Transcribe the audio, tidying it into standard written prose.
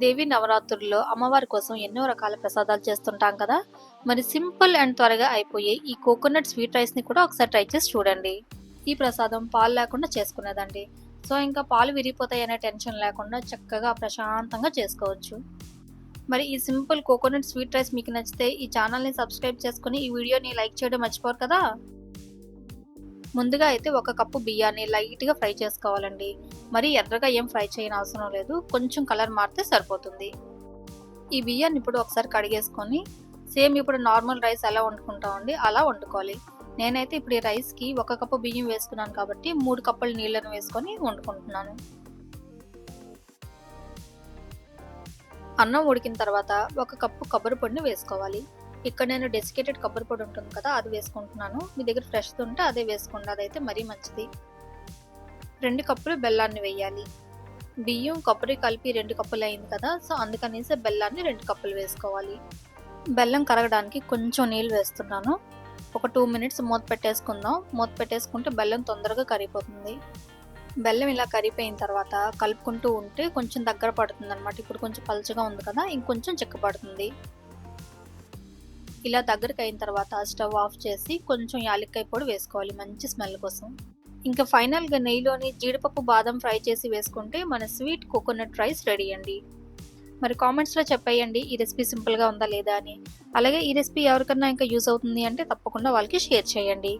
దేవి నవరాత్రుల్లో అమ్మవారి కోసం ఎన్నో రకాల ప్రసాదాలు చేస్తుంటాం కదా. మరి సింపుల్ అండ్ త్వరగా అయిపోయే ఈ కోకోనట్ స్వీట్ రైస్ని కూడా ఒకసారి ట్రై చేసి చూడండి. ఈ ప్రసాదం పాలు లేకుండా చేసుకునేదండి. సో ఇంకా పాలు విరిగిపోతాయనే టెన్షన్ లేకుండా చక్కగా ప్రశాంతంగా చేసుకోవచ్చు. మరి ఈ సింపుల్ కోకోనట్ స్వీట్ రైస్ మీకు నచ్చితే ఈ ఛానల్ని సబ్స్క్రైబ్ చేసుకుని ఈ వీడియోని లైక్ చేయడం మర్చిపోరు కదా. ముందుగా అయితే ఒక కప్పు బియ్యాన్ని లైట్గా ఫ్రై చేసుకోవాలండి. మరి ఎర్రగా ఏం ఫ్రై చేయని అవసరం లేదు, కొంచెం కలర్ మారితే సరిపోతుంది. ఈ బియ్యాన్ని ఇప్పుడు ఒకసారి కడిగేసుకొని సేమ్ ఇప్పుడు నార్మల్ రైస్ ఎలా వండుకుంటామండి అలా వండుకోవాలి. నేనైతే ఇప్పుడు ఈ రైస్కి ఒక కప్పు బియ్యం వేసుకున్నాను కాబట్టి 3 కప్పుల నీళ్ళను వేసుకొని వండుకుంటున్నాను. అన్నం ఉడికిన తర్వాత ఒక కప్పు కొబ్బరి పొడిని వేసుకోవాలి. ఇక్కడ నేను డెసికేటెడ్ కొబ్బరి పొడి ఉంటుంది కదా, అది వేసుకుంటున్నాను. మీ దగ్గర ఫ్రెష్ ఉంటే అదే వేసుకోండి, అదైతే మరీ మంచిది. 2 కప్పులు బెల్లాన్ని వేయాలి. బియ్యం కొబ్బరి కలిపి 2 కప్పులు అయింది కదా, సో అందుకనేసి బెల్లాన్ని 2 కప్పులు వేసుకోవాలి. బెల్లం కరగడానికి కొంచెం నీళ్ళు వేస్తున్నాను. ఒక 2 మినిట్స్ మూత పెట్టేసుకుందాం. మూత పెట్టేసుకుంటే బెల్లం తొందరగా కరిగిపోతుంది. బెల్లం ఇలా కరిగిపోయిన తర్వాత కలుపుకుంటూ ఉంటే కొంచెం దగ్గర పడుతుంది అనమాట. ఇప్పుడు కొంచెం పలుచగా ఉంది కదా, ఇంకొంచెం చిక్కబడుతుంది. ఇలా దగ్గరికి అయిన తర్వాత స్టవ్ ఆఫ్ చేసి కొంచెం యాలక్కాయ పొడి వేసుకోవాలి మంచి స్మెల్ కోసం. ఇంకా ఫైనల్గా నెయ్యిలోని జీడిపప్పు బాదం ఫ్రై చేసి వేసుకుంటే మన స్వీట్ కోకోనట్ రైస్ రెడీ అండి. మరి కామెంట్స్లో చెప్పేయండి ఈ రెసిపీ సింపుల్గా ఉందా లేదా అని. అలాగే ఈ రెసిపీ ఎవరికన్నా ఇంకా యూస్ అవుతుంది అంటే తప్పకుండా వాళ్ళకి షేర్ చేయండి.